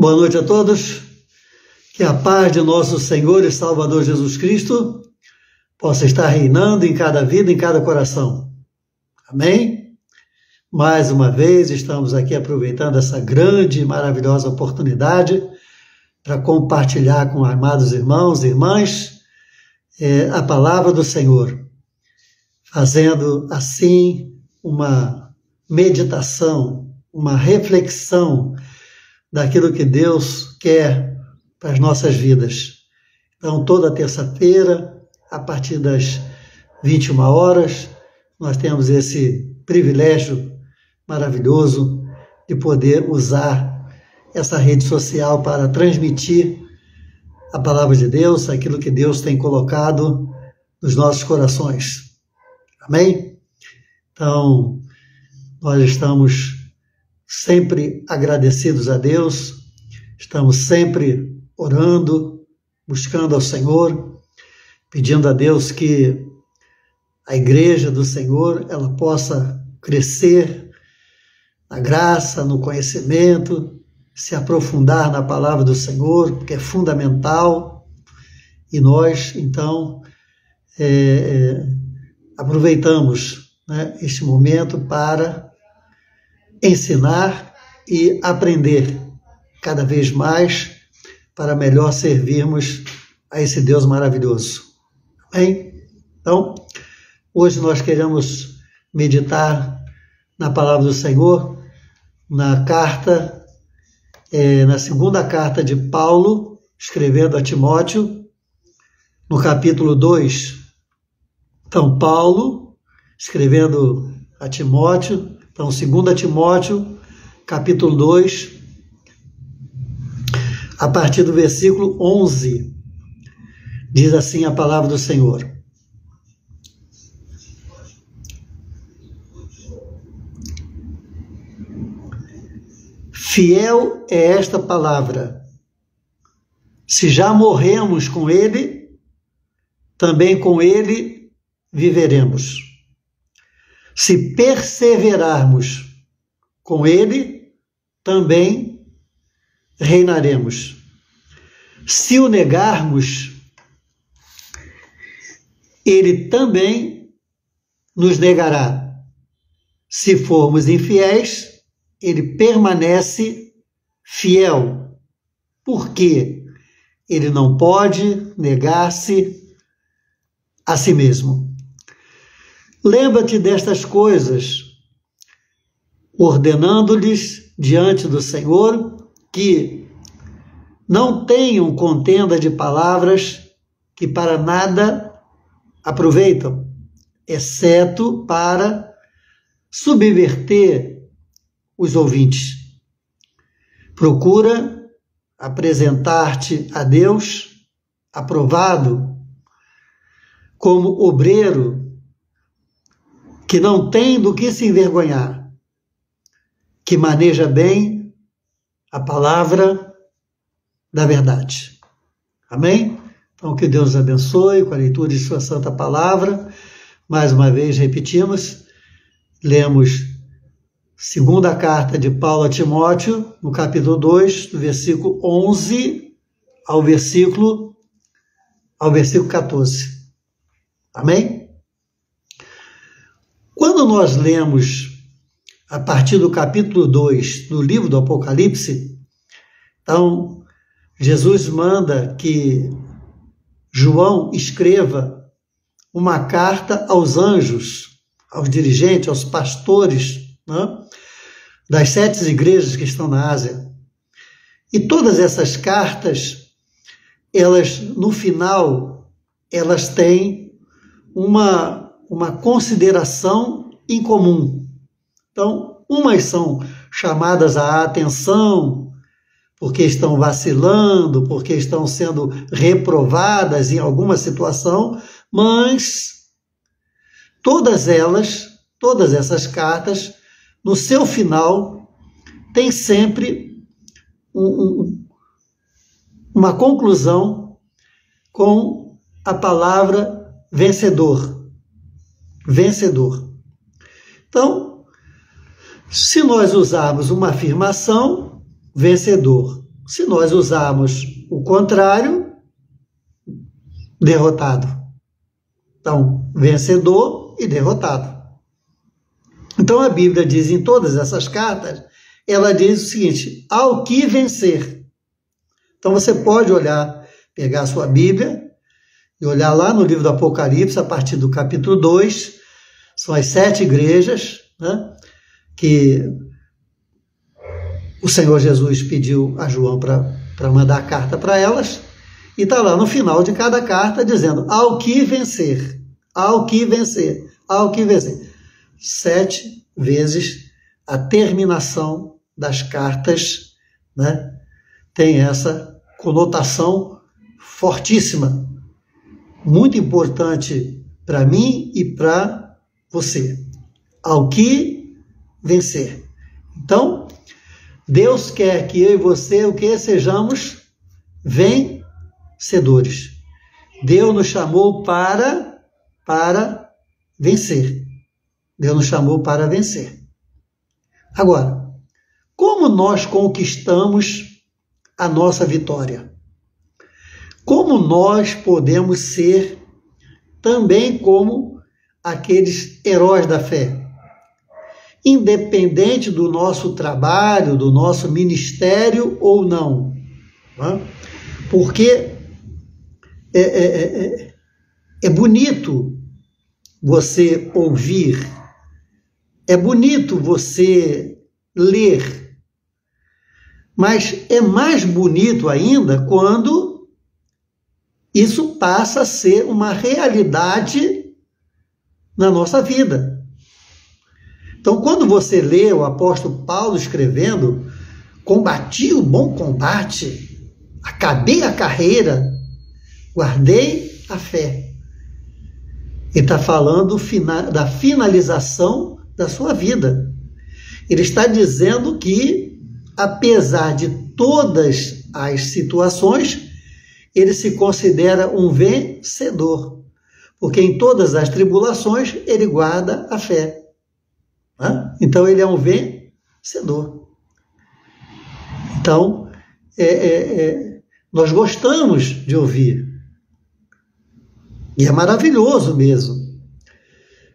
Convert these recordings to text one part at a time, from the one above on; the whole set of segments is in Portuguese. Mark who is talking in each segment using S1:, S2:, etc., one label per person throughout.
S1: Boa noite a todos, que a paz de nosso Senhor e Salvador Jesus Cristo possa estar reinando em cada vida, em cada coração. Amém? Mais uma vez estamos aqui aproveitando essa grande e maravilhosa oportunidade para compartilhar com amados irmãos e irmãs a palavra do Senhor, fazendo assim uma meditação, uma reflexão daquilo que Deus quer para as nossas vidas. Então, toda terça-feira, a partir das 21 horas, nós temos esse privilégio maravilhoso de poder usar essa rede social para transmitir a palavra de Deus, aquilo que Deus tem colocado nos nossos corações. Amém? Então, nós estamos sempre agradecidos a Deus, estamos sempre orando, buscando ao Senhor, pedindo a Deus que a igreja do Senhor ela possa crescer na graça, no conhecimento, se aprofundar na palavra do Senhor, porque é fundamental, e nós, então, aproveitamos este momento para ensinar e aprender cada vez mais para melhor servirmos a esse Deus maravilhoso. Amém? Então, hoje nós queremos meditar na palavra do Senhor, na segunda carta de Paulo, escrevendo a Timóteo, no capítulo 2. Então, Paulo, escrevendo a Timóteo, então, 2 Timóteo, capítulo 2, a partir do versículo 11, diz assim a palavra do Senhor. Fiel é esta palavra. Se já morremos com ele, também com ele viveremos. Se perseverarmos com ele, também reinaremos. Se o negarmos, ele também nos negará. Se formos infiéis, ele permanece fiel, porque ele não pode negar-se a si mesmo. Lembra-te destas coisas, ordenando-lhes diante do Senhor que não tenham contenda de palavras que para nada aproveitam, exceto para subverter os ouvintes. Procura apresentar-te a Deus aprovado como obreiro que não tem do que se envergonhar, que maneja bem a palavra da verdade. Amém? Então, que Deus abençoe com a leitura de sua santa palavra. Mais uma vez, repetimos, lemos segunda carta de Paulo a Timóteo, no capítulo 2, do versículo 11 ao versículo 14. Amém? Quando nós lemos a partir do capítulo 2 do livro do Apocalipse, então Jesus manda que João escreva uma carta aos anjos, aos dirigentes, aos pastores, das 7 igrejas que estão na Ásia. E todas essas cartas, elas, no final, elas têm uma consideração em comum. Então, umas são chamadas à atenção porque estão vacilando, porque estão sendo reprovadas em alguma situação, mas todas essas cartas, no seu final, tem sempre uma conclusão com a palavra vencedor. Vencedor. Então, se nós usarmos uma afirmação, vencedor, Se nós usarmos o contrário, derrotado. Então, vencedor e derrotado. Então, a Bíblia diz em todas essas cartas, ela diz o seguinte: ao que vencer. Então, você pode olhar, pegar a sua Bíblia e olhar lá no livro do Apocalipse, a partir do capítulo 2, são as 7 igrejas, né, que o Senhor Jesus pediu a João para mandar a carta para elas, e está lá no final de cada carta dizendo: ao que vencer, ao que vencer, ao que vencer. 7 vezes a terminação das cartas, né, tem essa conotação fortíssima, muito importante para mim e para você. Ao que vencer. Então, Deus quer que eu e você, o que? Sejamos vencedores. Deus nos chamou para vencer. Deus nos chamou para vencer. Agora, como nós conquistamos a nossa vitória? Como nós podemos ser também como aqueles heróis da fé? Independente do nosso trabalho, do nosso ministério ou não. Porque é bonito você ouvir, é bonito você ler, mas é mais bonito ainda quando isso passa a ser uma realidade na nossa vida. Então, quando você lê o apóstolo Paulo escrevendo: combati o bom combate, acabei a carreira, guardei a fé. Ele está falando da finalização da sua vida. Ele está dizendo que, apesar de todas as situações, ele se considera um vencedor, porque em todas as tribulações ele guarda a fé. Então ele é um vencedor. Então, nós gostamos de ouvir. E é maravilhoso mesmo.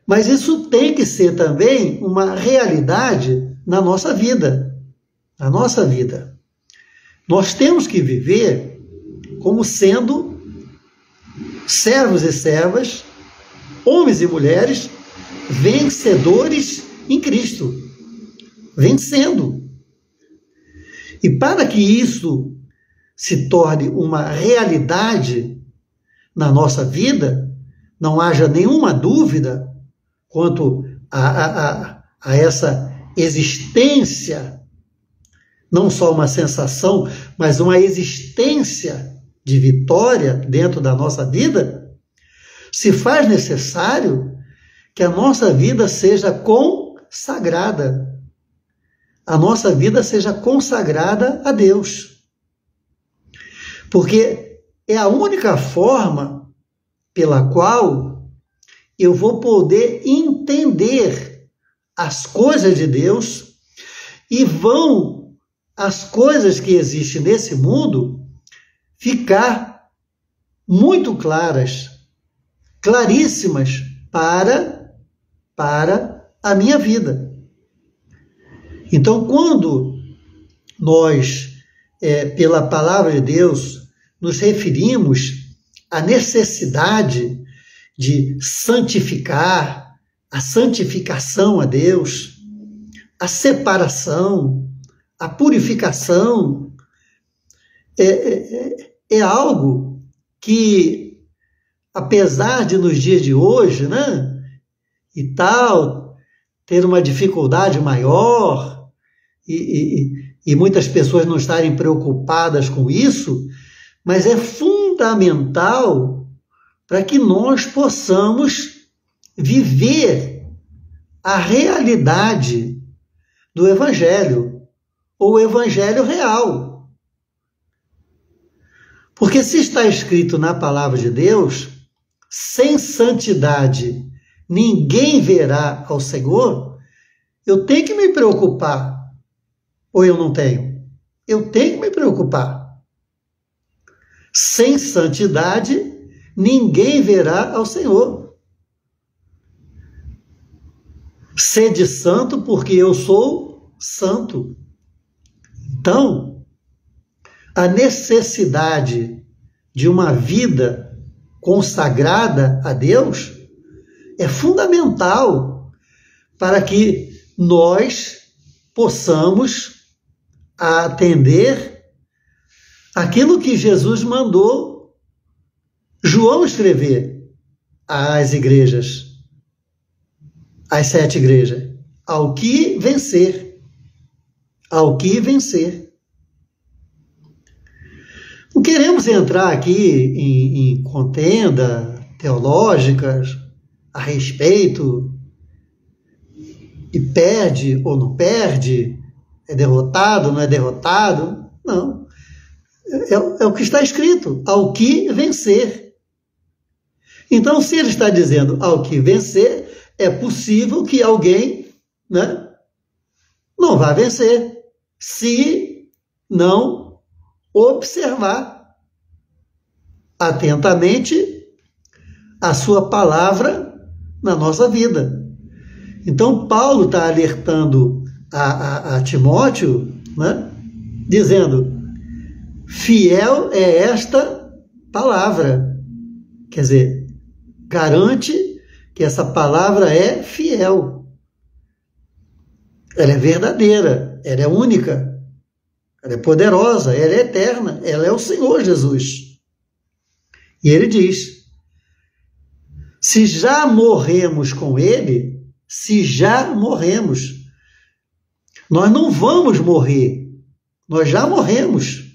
S1: Mas isso tem que ser também uma realidade na nossa vida. Na nossa vida. Nós temos que viver como sendo servos e servas, homens e mulheres, vencedores em Cristo. Vencendo. E para que isso se torne uma realidade na nossa vida, não haja nenhuma dúvida quanto a essa existência, não só uma sensação, mas uma existência de vitória dentro da nossa vida, se faz necessário que a nossa vida seja consagrada. A nossa vida seja consagrada a Deus. Porque é a única forma pela qual eu vou poder entender as coisas de Deus e vão as coisas que existem nesse mundo ficar muito claras, claríssimas para a minha vida. Então, quando nós, pela palavra de Deus, nos referimos à necessidade de santificar, a santificação a Deus, a separação, a purificação, é algo que, apesar de nos dias de hoje, né, e tal, ter uma dificuldade maior e muitas pessoas não estarem preocupadas com isso, mas é fundamental para que nós possamos viver a realidade do Evangelho, ou o Evangelho real. Porque se está escrito na palavra de Deus, sem santidade ninguém verá ao Senhor, eu tenho que me preocupar, ou eu não tenho? eu tenho que me preocupar. Sem santidade, ninguém verá ao Senhor. Sede santo, porque eu sou santo. Então, a necessidade de uma vida consagrada a Deus é fundamental para que nós possamos atender aquilo que Jesus mandou João escrever às igrejas, às 7 igrejas, ao que vencer, ao que vencer. Não queremos entrar aqui em contenda teológicas a respeito e perde ou não perde, é derrotado, não é derrotado. Não. É o que está escrito, ao que vencer. Então, se ele está dizendo ao que vencer, é possível que alguém, né, não vá vencer, se não observar atentamente a sua palavra na nossa vida. Então, Paulo está alertando a Timóteo, né, dizendo: fiel é esta palavra. Quer dizer, garante que essa palavra é fiel. Ela é verdadeira, ela é única, ela é poderosa, ela é eterna, ela é o Senhor Jesus. E ele diz: se já morremos com ele, se já morremos, nós não vamos morrer, nós já morremos.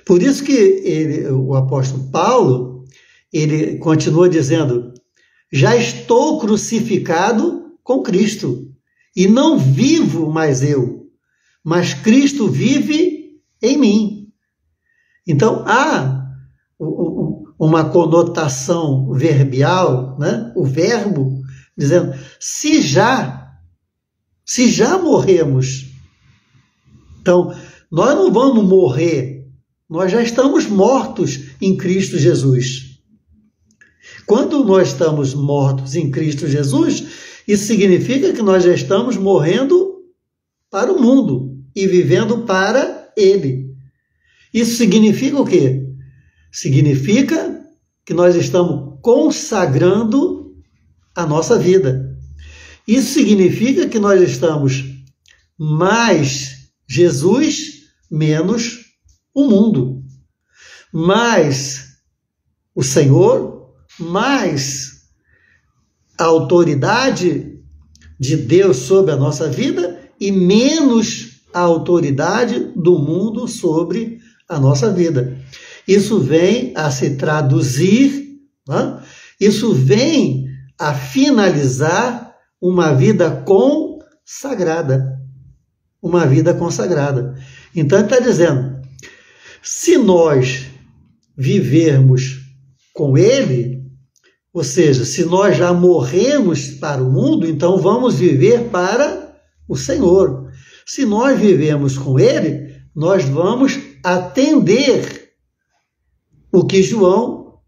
S1: Por isso que o apóstolo Paulo, ele continua dizendo: já estou crucificado com Cristo, e não vivo mais eu, mas Cristo vive em mim. Então, há uma conotação verbial, né? O verbo, dizendo, se já morremos. Então, nós não vamos morrer, nós já estamos mortos em Cristo Jesus. Quando nós estamos mortos em Cristo Jesus, isso significa que nós já estamos morrendo para o mundo e vivendo para Ele. Isso significa o quê? Significa que nós estamos consagrando a nossa vida. Isso significa que nós estamos mais Jesus, menos o mundo. Mais o Senhor, mais a autoridade de Deus sobre a nossa vida e menos a autoridade do mundo sobre a nossa vida. Isso vem a se traduzir, né? Isso vem a finalizar uma vida consagrada. Uma vida consagrada. Então, ele está dizendo, se nós vivermos com Ele, ou seja, se nós já morremos para o mundo, então vamos viver para o Senhor. Se nós vivemos com Ele, nós vamos atender o que João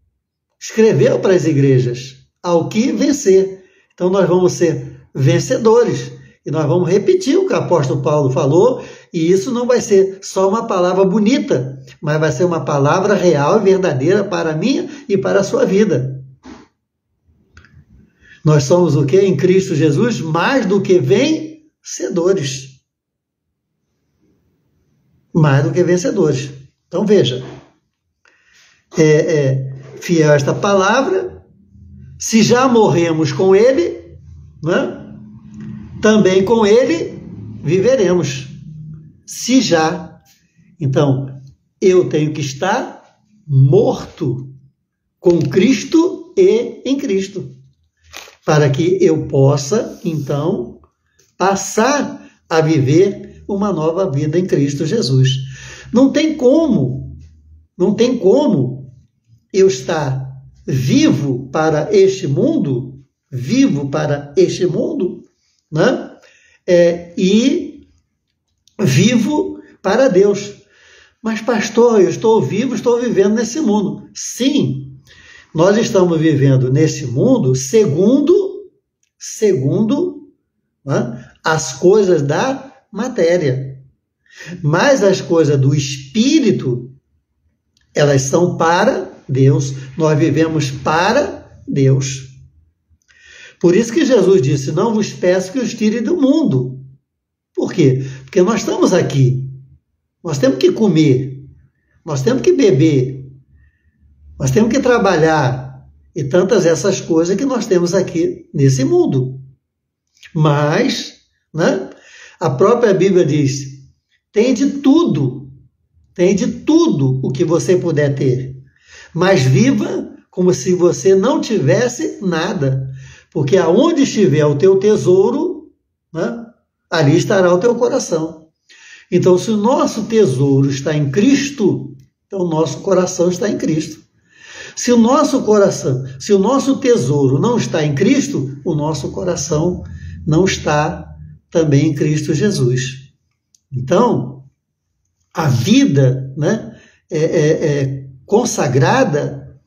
S1: escreveu para as igrejas, ao que vencer. Então nós vamos ser vencedores. E nós vamos repetir o que o apóstolo Paulo falou, e isso não vai ser só uma palavra bonita, mas vai ser uma palavra real e verdadeira para a minha e para a sua vida. Nós somos o quê? Em Cristo Jesus, mais do que vencedores. Mais do que vencedores. Então veja, fiel a esta palavra, se já morremos com Ele, né? Também com Ele viveremos. Se já. Então, eu tenho que estar morto com Cristo e em Cristo, para que eu possa, então, passar a viver uma nova vida em Cristo Jesus. Não tem como eu estar vivo para este mundo, né? e vivo para Deus. Mas, pastor, eu estou vivo, estou vivendo nesse mundo. Sim, nós estamos vivendo nesse mundo segundo né, as coisas da matéria. Mas as coisas do espírito, elas são para Deus. Nós vivemos para Deus. Por isso que Jesus disse, não vos peço que os tire do mundo. Por quê? Porque nós estamos aqui. Nós temos que comer. Nós temos que beber. Nós temos que trabalhar. E tantas essas coisas que nós temos aqui nesse mundo. Mas, né, a própria Bíblia diz, tem de tudo o que você puder ter. Mas viva como se você não tivesse nada. Porque aonde estiver o teu tesouro, né, ali estará o teu coração. Então, se o nosso tesouro está em Cristo, então o nosso coração está em Cristo. Se o nosso tesouro não está em Cristo, o nosso coração não está também em Cristo Jesus. Então, a vida, né, consagrada,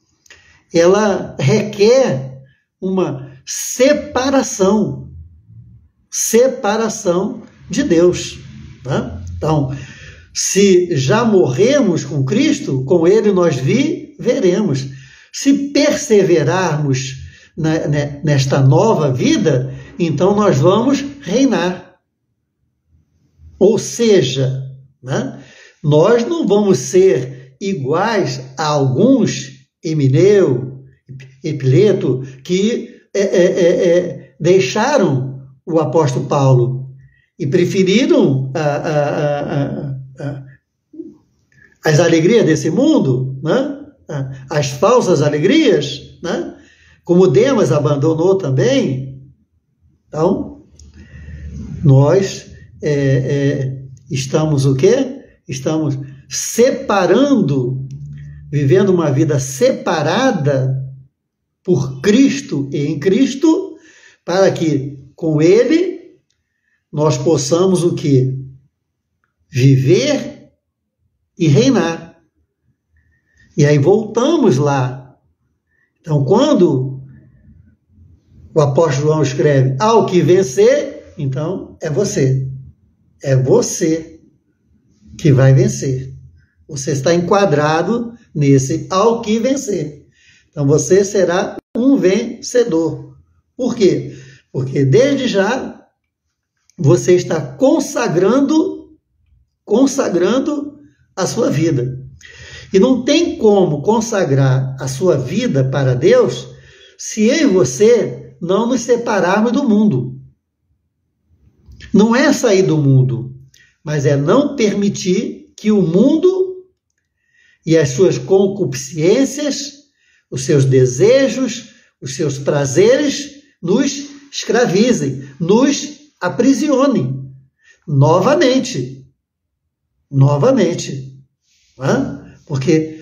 S1: ela requer uma separação de Deus. Né? Então, se já morremos com Cristo, com Ele nós viveremos. Se perseverarmos nesta nova vida, então nós vamos reinar. Ou seja, né, nós não vamos ser iguais a alguns, Emineu, Epileto, que deixaram o apóstolo Paulo e preferiram as alegrias desse mundo, né? As falsas alegrias, né? Como Demas abandonou também. Então, nós estamos o quê? Estamos separando, vivendo uma vida separada por Cristo e em Cristo, para que com Ele nós possamos o quê? Viver e reinar. E aí voltamos lá. Então, quando o apóstolo João escreve ao que vencer, então é você. É você que vai vencer. Você está enquadrado nesse ao que vencer. Então você será um vencedor. Por quê? Porque desde já você está consagrando a sua vida. E não tem como consagrar a sua vida para Deus se eu e você não nos separarmos do mundo. Não é sair do mundo, mas é não permitir que o mundo e as suas concupiscências, os seus desejos, os seus prazeres nos escravizem, nos aprisionem novamente. Novamente. Né? Porque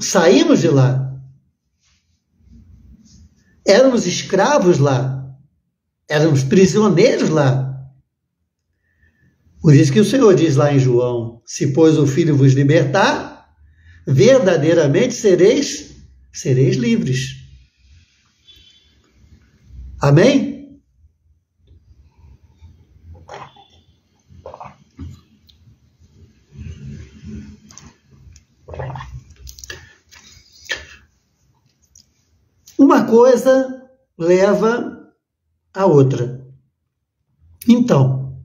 S1: saímos de lá. Éramos escravos lá. Éramos prisioneiros lá. Por isso que o Senhor diz lá em João, se pois o Filho vos libertar, verdadeiramente sereis livres. Amém? Uma coisa leva a outra. Então,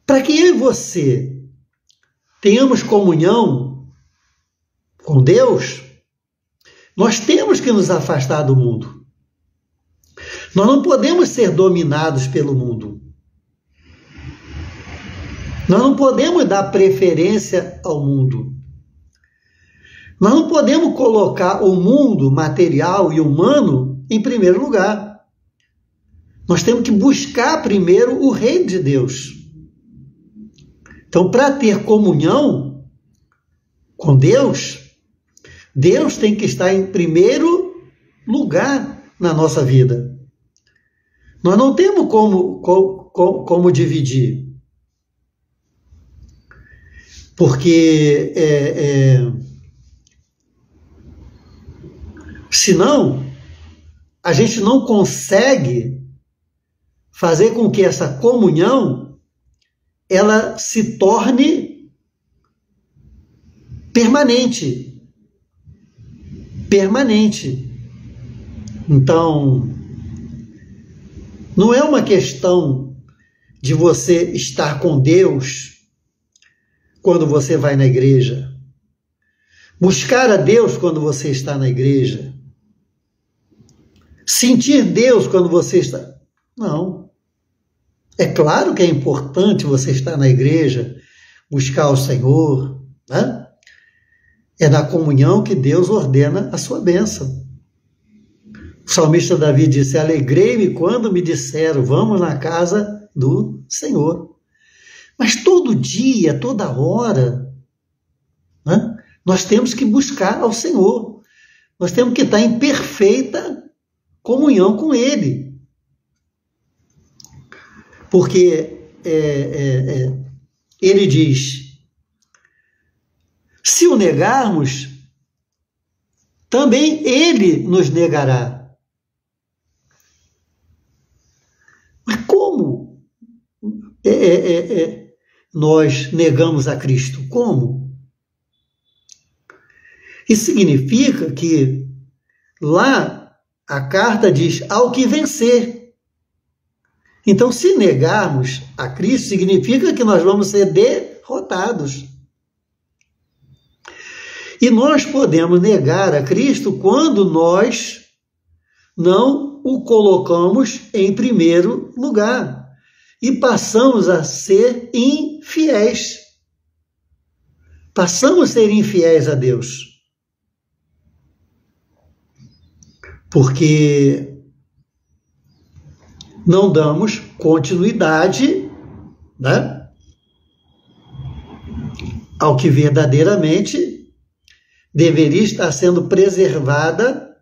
S1: para que eu e você tenhamos comunhão com Deus, nós temos que nos afastar do mundo. Nós não podemos ser dominados pelo mundo. Nós não podemos dar preferência ao mundo. Nós não podemos colocar o mundo material e humano em primeiro lugar. Nós temos que buscar primeiro o reino de Deus. Então, para ter comunhão com Deus, Deus tem que estar em primeiro lugar na nossa vida. Nós não temos como dividir. Porque senão a gente não consegue fazer com que essa comunhão ela se torne permanente. Permanente. Então, não é uma questão de você estar com Deus quando você vai na igreja. Buscar a Deus quando você está na igreja. Sentir Deus quando você está... Não. É claro que é importante você estar na igreja, buscar o Senhor, né? É na comunhão que Deus ordena a sua bênção. O salmista Davi disse: alegrei-me quando me disseram, vamos na casa do Senhor. Mas todo dia, toda hora, né, nós temos que buscar ao Senhor. Nós temos que estar em perfeita comunhão com Ele. Porque Ele diz, se o negarmos, também Ele nos negará. Mas como nós negamos a Cristo? Como? Isso significa que lá a carta diz ao que vencer. Então, se negarmos a Cristo, significa que nós vamos ser derrotados. E nós podemos negar a Cristo quando nós não o colocamos em primeiro lugar e passamos a ser infiéis. Passamos a ser infiéis a Deus. Porque não damos continuidade, né, ao que verdadeiramente deveria estar sendo preservado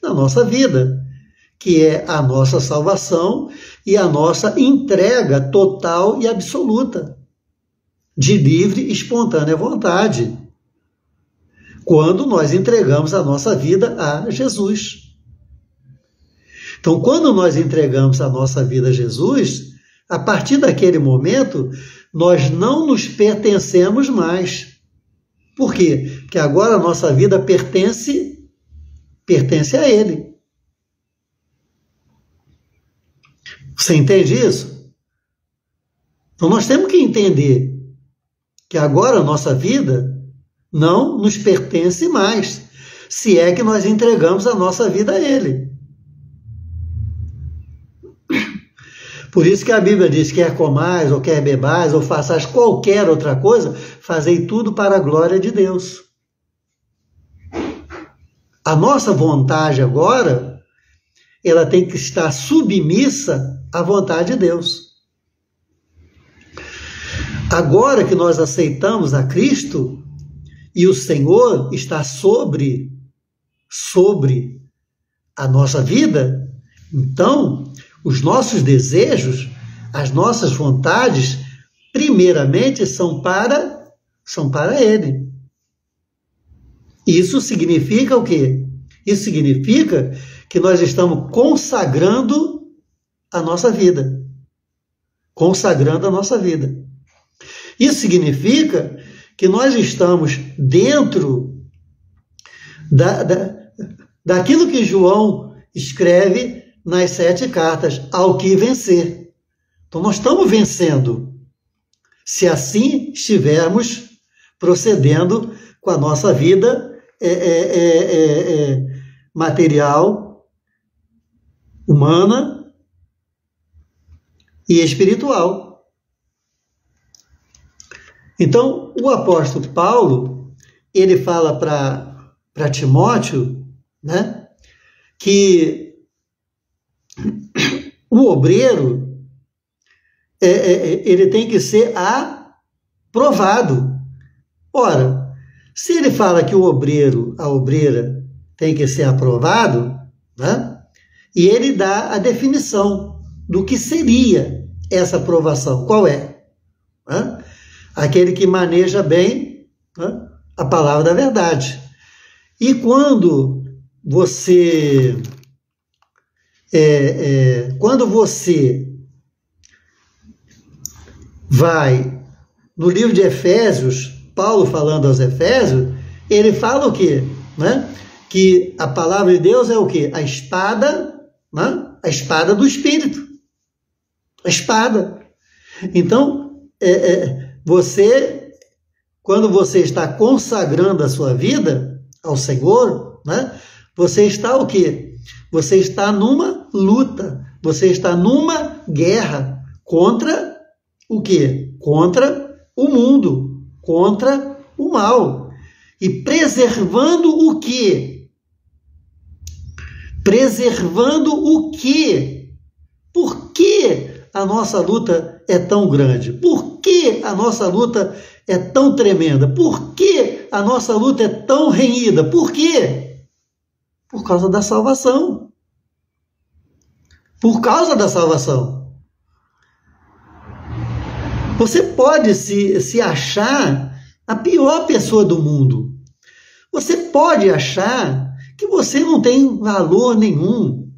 S1: na nossa vida, que é a nossa salvação e a nossa entrega total e absoluta, de livre e espontânea vontade, quando nós entregamos a nossa vida a Jesus. Então, quando nós entregamos a nossa vida a Jesus, a partir daquele momento, nós não nos pertencemos mais. Por quê? Porque agora a nossa vida pertence a Ele. Você entende isso? Então, nós temos que entender que agora a nossa vida não nos pertence mais, se é que nós entregamos a nossa vida a Ele. Por isso que a Bíblia diz, quer comais, ou quer bebais, ou façais qualquer outra coisa, fazei tudo para a glória de Deus. A nossa vontade agora, ela tem que estar submissa à vontade de Deus. Agora que nós aceitamos a Cristo, e o Senhor está sobre a nossa vida, então os nossos desejos, as nossas vontades, primeiramente são para Ele. Isso significa o quê? Isso significa que nós estamos consagrando a nossa vida. Consagrando a nossa vida. Isso significa que nós estamos dentro daquilo que João escreve nas 7 cartas, ao que vencer. Então, nós estamos vencendo, se assim estivermos procedendo com a nossa vida material, humana e espiritual. Então, o apóstolo Paulo, ele fala para Timóteo, né, que o obreiro, ele tem que ser aprovado. Ora, se ele fala que o obreiro, a obreira, tem que ser aprovado, né, E ele dá a definição do que seria essa provação. Qual é? Aquele que maneja bem a palavra da verdade. E quando você vai no livro de Efésios, Paulo falando aos Efésios, ele fala o quê? Que a palavra de Deus é o quê? A espada, a espada do Espírito. A espada. Então, quando você está consagrando a sua vida ao Senhor, você está o quê? Você está numa luta, você está numa guerra contra o quê? Contra o mundo, contra o mal. E preservando o quê? Preservando o quê? Por que a nossa luta é tão grande? Por que a nossa luta é tão tremenda? Por que a nossa luta é tão renhida? Por quê? Por causa da salvação. Por causa da salvação. Você pode se achar a pior pessoa do mundo. Você pode achar que você não tem valor nenhum,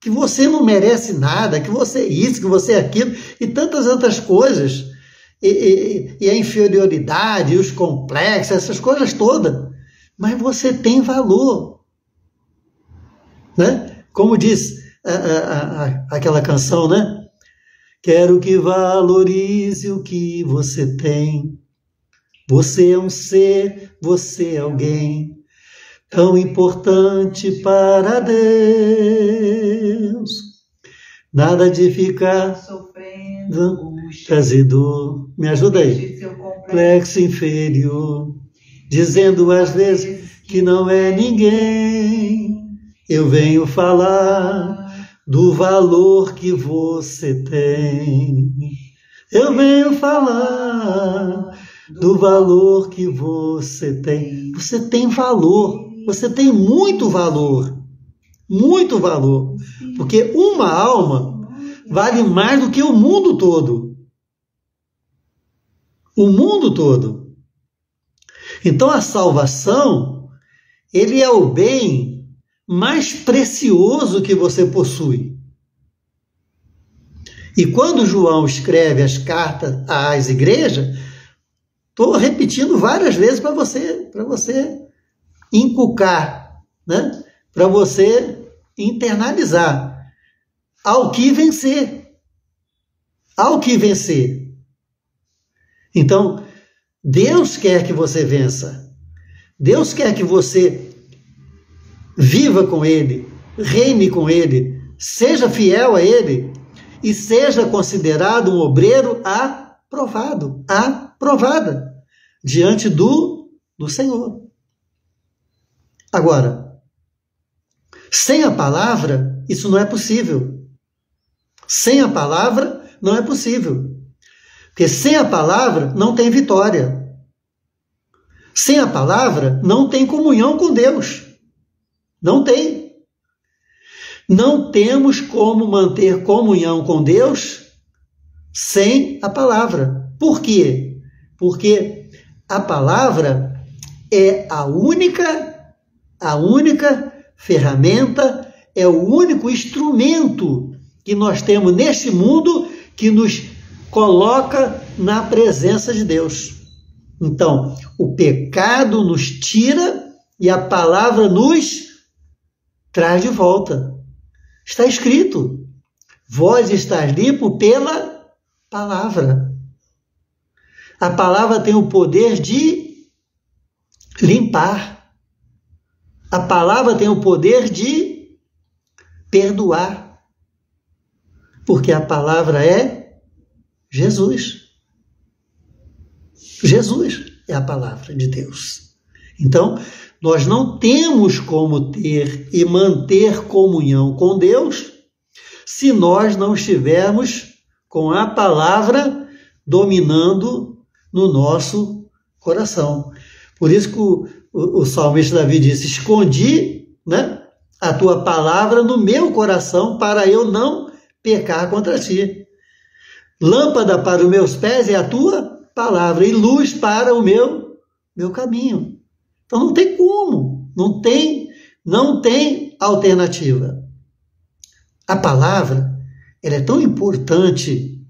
S1: que você não merece nada, que você é isso, que você é aquilo, e tantas outras coisas, e a inferioridade, os complexos, essas coisas todas. Mas você tem valor. Como diz aquela canção, Quero que valorize o que você tem. Você é um ser, você é alguém tão importante para Deus. Nada de ficar sofrendo angústia, dor. Me ajuda aí. Complexo inferior, dizendo às vezes que não é ninguém. Eu venho falar do valor que você tem. Eu venho falar do valor que você tem. Você tem valor, você tem muito valor, porque uma alma vale mais do que o mundo todo. O mundo todo. Então a salvação, ele é o bem mais precioso que você possui. E quando João escreve as cartas às igrejas, estou repetindo várias vezes para você inculcar, para você internalizar. Ao que vencer. Ao que vencer. Então, Deus quer que você vença. Deus quer que você viva com Ele, reine com Ele, seja fiel a Ele e seja considerado um obreiro aprovada diante do Senhor. Agora, sem a palavra, isso não é possível. Sem a palavra, não é possível. Porque sem a palavra, não tem vitória. Sem a palavra, não tem comunhão com Deus. Não tem. Não temos como manter comunhão com Deus sem a palavra. Por quê? Porque a palavra é a única ferramenta, é o único instrumento que nós temos neste mundo que nos coloca na presença de Deus. Então, o pecado nos tira e a palavra nos traz de volta. Está escrito: vós estáis limpo pela palavra. A palavra tem o poder de limpar. A palavra tem o poder de perdoar. Porque a palavra é Jesus. Jesus é a palavra de Deus. Então, nós não temos como ter e manter comunhão com Deus se nós não estivermos com a palavra dominando no nosso coração. Por isso que o salmista Davi disse: escondi a tua palavra no meu coração para eu não pecar contra ti. Lâmpada para os meus pés é a tua palavra e luz para o meu caminho. Então não tem como, não tem alternativa. A palavra, ela é tão importante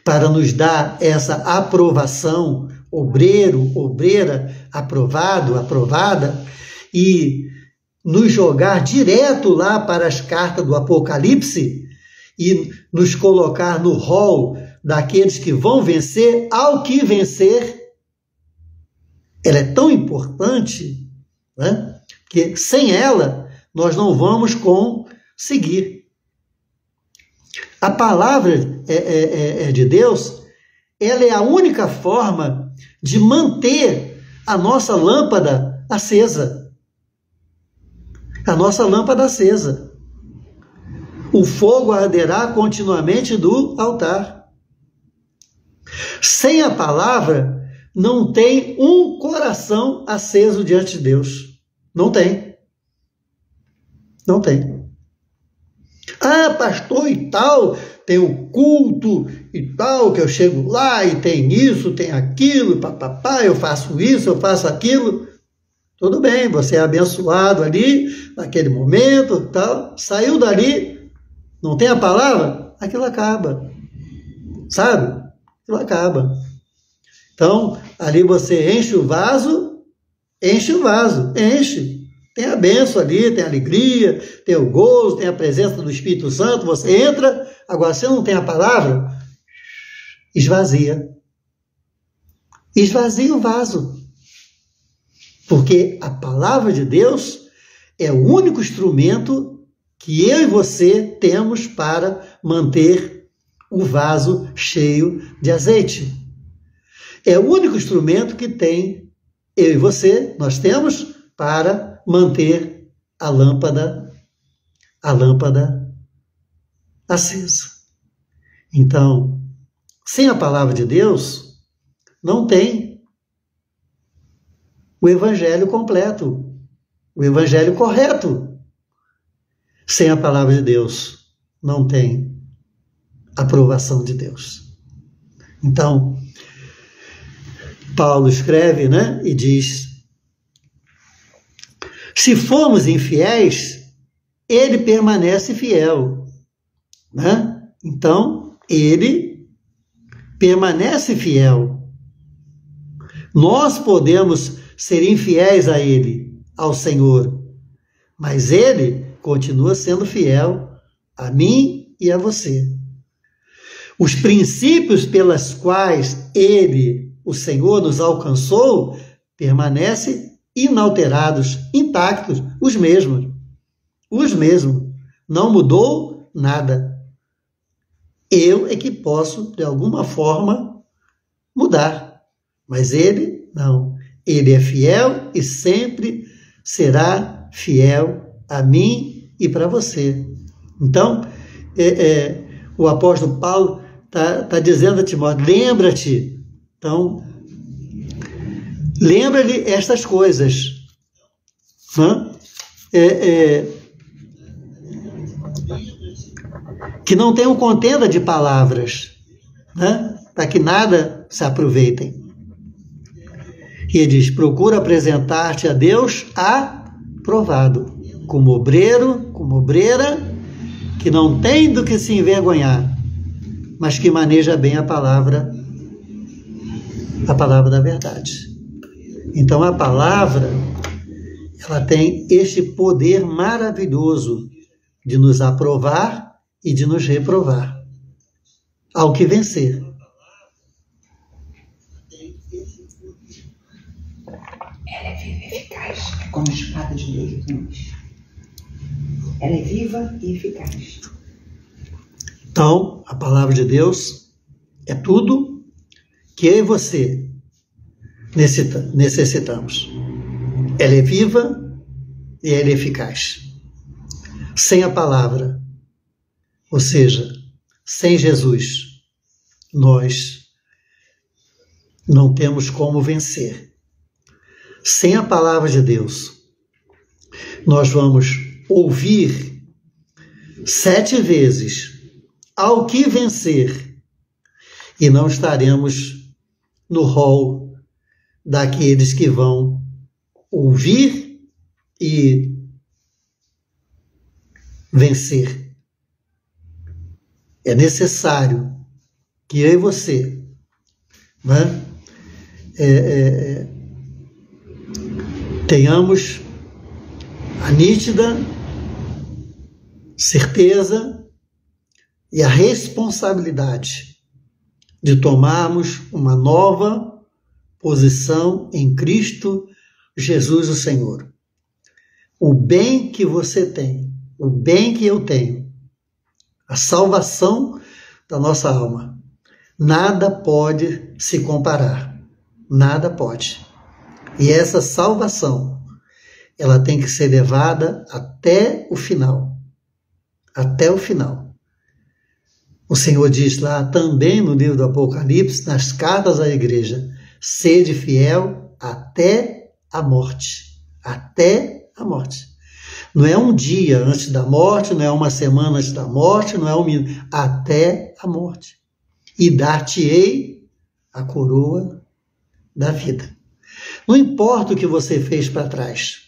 S1: para nos dar essa aprovação, obreiro, obreira, aprovado, aprovada, e nos jogar direto lá para as cartas do Apocalipse e nos colocar no rol daqueles que vão vencer, ao que vencer. Ela é tão importante, né, que sem ela nós não vamos conseguir. A palavra de Deus, ela é a única forma de manter a nossa lâmpada acesa. A nossa lâmpada acesa. O fogo arderá continuamente do altar. Sem a palavra, não tem um coração aceso diante de Deus. Não tem. Não tem. Ah, pastor e tal, tem o culto e tal, que eu chego lá e tem isso, tem aquilo, papapá, eu faço isso, eu faço aquilo. Tudo bem, você é abençoado ali, naquele momento, tal. Saiu dali, não tem a palavra, aquilo acaba. Sabe? Aquilo acaba. Então, ali você enche o vaso, enche. Tem a bênção ali, tem a alegria, tem o gozo, tem a presença do Espírito Santo, você entra, agora você não tem a palavra, esvazia. Esvazia o vaso. Porque a palavra de Deus é o único instrumento que eu e você temos para manter o vaso cheio de azeite. É o único instrumento que tem, eu e você, nós temos para manter a lâmpada acesa. Então, sem a palavra de Deus, não tem o evangelho completo, o evangelho correto. Sem a palavra de Deus, não tem aprovação de Deus. Então, Paulo escreve, né, e diz: se formos infiéis, ele permanece fiel, né? Então, ele permanece fiel. Nós podemos ser infiéis a ele, ao Senhor, mas ele continua sendo fiel a mim e a você. Os princípios pelos quais ele, o Senhor, nos alcançou, permanecem inalterados, intactos, os mesmos. Não mudou nada. Eu é que posso, de alguma forma, mudar. Mas ele, não. Ele é fiel e sempre será fiel a mim e para você. Então, o apóstolo Paulo está dizendo a Timóteo, lembra-te. Então, lembra-lhe estas coisas. Que não tenham contenda de palavras, né? Para que nada se aproveitem. E ele diz, procura apresentar-te a Deus aprovado, como obreiro, como obreira, que não tem do que se envergonhar, mas que maneja bem a palavra da verdade. Então a palavra, ela tem este poder maravilhoso de nos aprovar e de nos reprovar, ao que vencer.
S2: Ela é viva e eficaz, como a espada de dois gumes. Ela é viva e eficaz.
S1: Então, a palavra de Deus é tudo que eu e você necessitamos. Ela é viva e ela é eficaz. Sem a palavra, ou seja, sem Jesus, nós não temos como vencer. Sem a palavra de Deus, nós vamos ouvir 7 vezes ao que vencer, e não estaremos no rol daqueles que vão ouvir e vencer. É necessário que eu e você, né, tenhamos a nítida certeza e a responsabilidade de tomarmos uma nova posição em Cristo Jesus, o Senhor. O bem que você tem, o bem que eu tenho, a salvação da nossa alma, nada pode se comparar. Nada pode. E essa salvação, ela tem que ser levada até o final. Até o final. O Senhor diz lá também no livro do Apocalipse, nas cartas à igreja, sede fiel até a morte. Até a morte. Não é um dia antes da morte, não é uma semana antes da morte, não é um minuto. Até a morte. E dar-te-ei a coroa da vida. Não importa o que você fez para trás.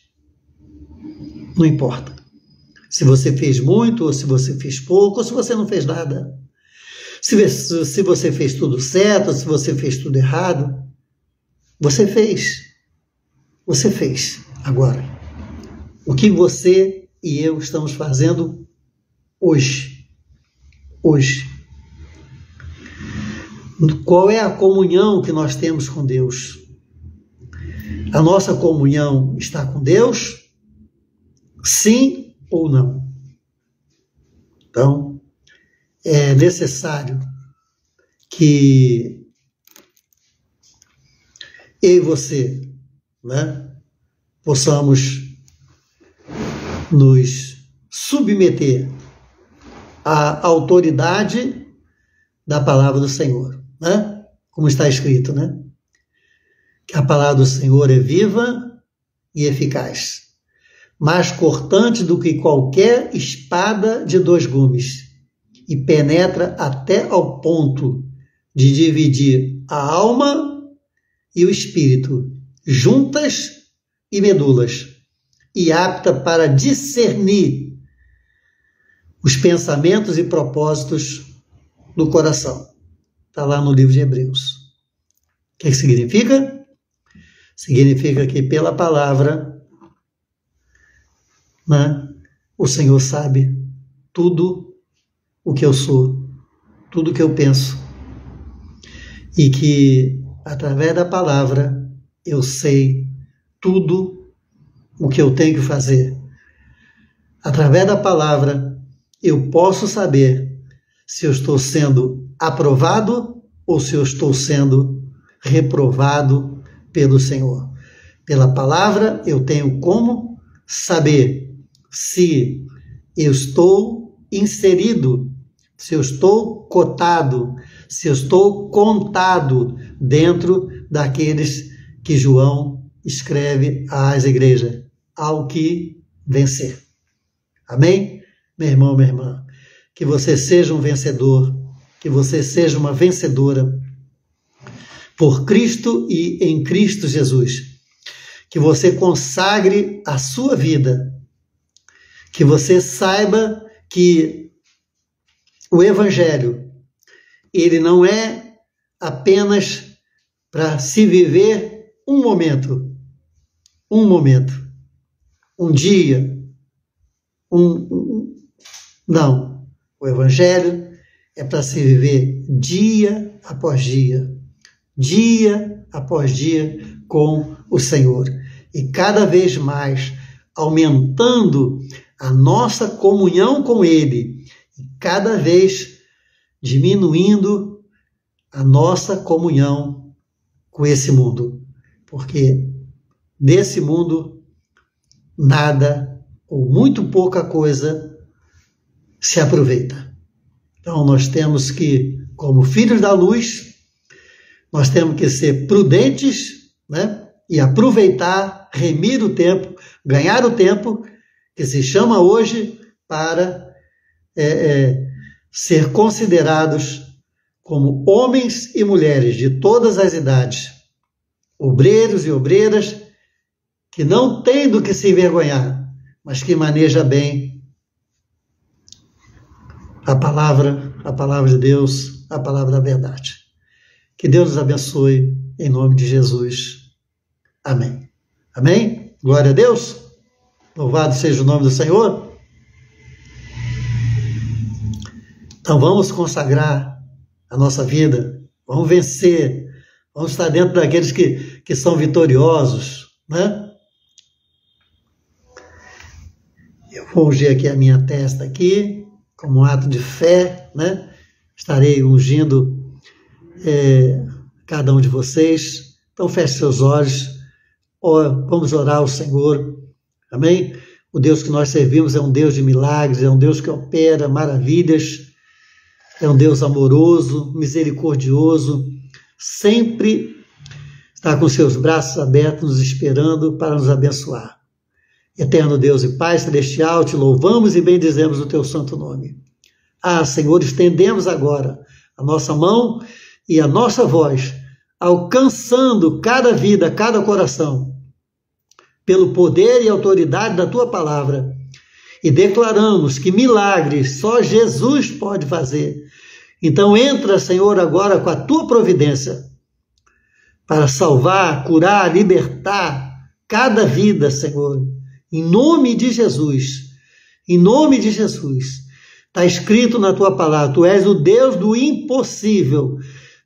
S1: Não importa. Se você fez muito, ou se você fez pouco, ou se você não fez nada. Se você fez tudo certo, ou se você fez tudo errado. Você fez. Você fez. Agora, o que você e eu estamos fazendo hoje? Hoje. Qual é a comunhão que nós temos com Deus? A nossa comunhão está com Deus? Sim ou não? Então, é necessário que eu e você, né, possamos nos submeter à autoridade da palavra do Senhor, né? Como está escrito, né? Que a palavra do Senhor é viva e eficaz, mais cortante do que qualquer espada de 2 gumes, e penetra até ao ponto de dividir a alma e o espírito, juntas e medulas, e apta para discernir os pensamentos e propósitos do coração. Está lá no livro de Hebreus. O que significa? Significa que pela palavra, né, o Senhor sabe tudo o que eu sou, tudo o que eu penso. E que, através da palavra, eu sei tudo o que eu tenho que fazer. Através da palavra, eu posso saber se eu estou sendo aprovado ou se eu estou sendo reprovado pelo Senhor. Pela palavra, eu tenho como saber se eu estou inserido, se eu estou cotado, se eu estou contado dentro daqueles que João escreve às igrejas, ao que vencer. Amém? Meu irmão, minha irmã, que você seja um vencedor, que você seja uma vencedora por Cristo e em Cristo Jesus. Que você consagre a sua vida, que você saiba que o Evangelho, ele não é apenas para se viver um momento, um dia, não. O Evangelho é para se viver dia após dia com o Senhor. E cada vez mais aumentando a nossa comunhão com Ele, e cada vez diminuindo a nossa comunhão com esse mundo. Porque desse mundo, nada ou muito pouca coisa se aproveita. Então nós temos que, como filhos da luz, nós temos que ser prudentes, né? E aproveitar, remir o tempo, ganhar o tempo, que se chama hoje para ser considerados como homens e mulheres de todas as idades, obreiros e obreiras, que não têm do que se envergonhar, mas que maneja bem a palavra de Deus, a palavra da verdade. Que Deus nos abençoe, em nome de Jesus. Amém. Amém? Glória a Deus. Louvado seja o nome do Senhor. Então vamos consagrar a nossa vida, vamos vencer, vamos estar dentro daqueles que são vitoriosos, né? Eu vou ungir aqui a minha testa aqui, como um ato de fé, né? Estarei ungindo cada um de vocês. Então feche seus olhos, vamos orar ao Senhor, amém? O Deus que nós servimos é um Deus de milagres, é um Deus que opera maravilhas, é um Deus amoroso, misericordioso, sempre está com seus braços abertos, nos esperando para nos abençoar. Eterno Deus e Pai celestial, te louvamos e bendizemos o teu santo nome. Senhor, estendemos agora a nossa mão e a nossa voz, alcançando cada vida, cada coração, pelo poder e autoridade da tua palavra, e declaramos que milagres só Jesus pode fazer. Então entra, Senhor, agora com a tua providência para salvar, curar, libertar cada vida, Senhor, em nome de Jesus. Em nome de Jesus. Está escrito na tua palavra, tu és o Deus do impossível.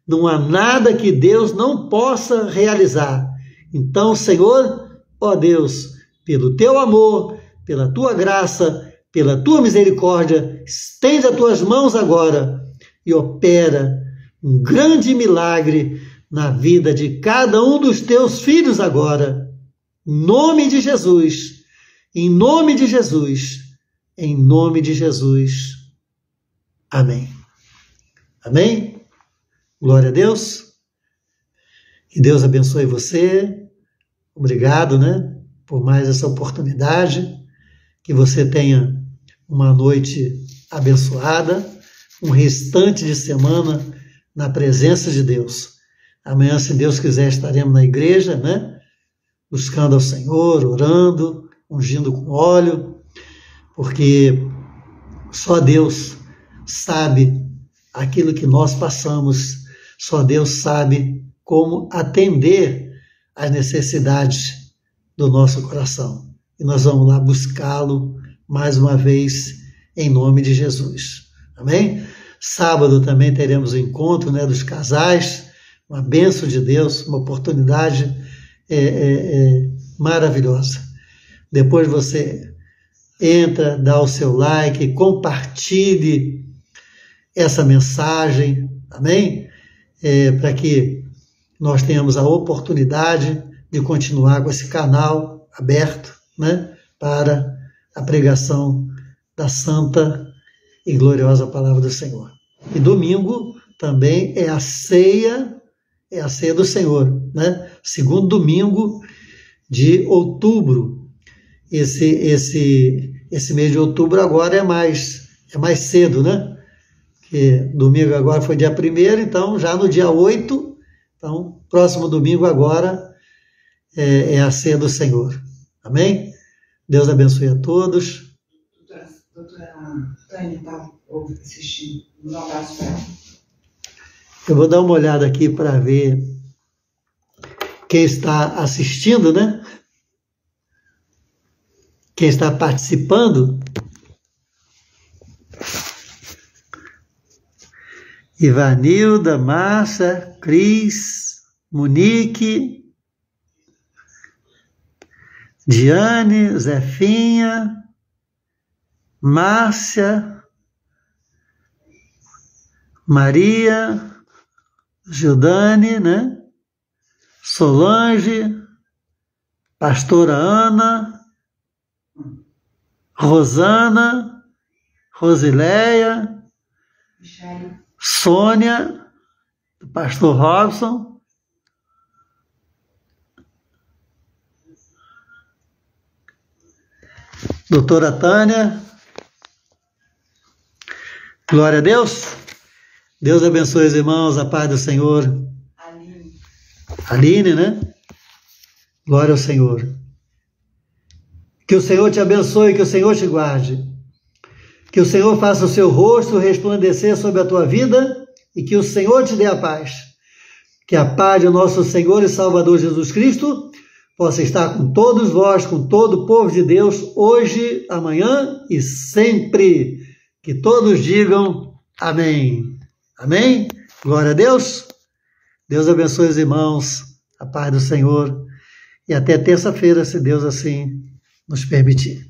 S1: Não há nada que Deus não possa realizar. Então, Senhor, ó Deus, pelo teu amor, pela tua graça, pela tua misericórdia, estende as tuas mãos agora e opera um grande milagre na vida de cada um dos teus filhos agora. Em nome de Jesus, em nome de Jesus, em nome de Jesus. Amém. Amém? Glória a Deus. Que Deus abençoe você. Obrigado, né, por mais essa oportunidade. Que você tenha uma noite abençoada, um restante de semana na presença de Deus. Amanhã, se Deus quiser, estaremos na igreja, né, buscando ao Senhor, orando, ungindo com óleo, porque só Deus sabe aquilo que nós passamos, só Deus sabe como atender às necessidades do nosso coração. E nós vamos lá buscá-lo mais uma vez, em nome de Jesus. Amém? Sábado também teremos o encontro, né, dos casais, uma bênção de Deus, uma oportunidade maravilhosa. Depois você entra, dá o seu like, compartilhe essa mensagem, amém? Para que nós tenhamos a oportunidade de continuar com esse canal aberto, né, para a pregação da santa e gloriosa palavra do Senhor. E domingo também é a ceia do Senhor, né? Segundo domingo de outubro. Esse mês de outubro agora é mais cedo, né? Porque domingo agora foi dia 1º, então já no dia 8, então próximo domingo agora é a ceia do Senhor. Amém? Deus abençoe a todos.
S2: Doutora Tânia está assistindo. Um abraço para ela.
S1: Eu vou dar uma olhada aqui para ver quem está assistindo, né? Quem está participando. Ivanilda, Márcia, Cris, Monique, Diane, Zefinha, Márcia, Maria, Gildane, né? Solange, Pastora Ana, Rosana, Rosileia, Sônia, do pastor Robson, Doutora Tânia. Glória a Deus. Deus abençoe os irmãos, a paz do Senhor. Aline, né? Glória ao Senhor. Que o Senhor te abençoe, que o Senhor te guarde. Que o Senhor faça o seu rosto resplandecer sobre a tua vida e que o Senhor te dê a paz. Que a paz de nosso Senhor e Salvador Jesus Cristo possa estar com todos vós, com todo o povo de Deus, hoje, amanhã e sempre. Que todos digam amém. Amém? Glória a Deus. Deus abençoe os irmãos, a paz do Senhor. E até terça-feira, se Deus assim nos permitir.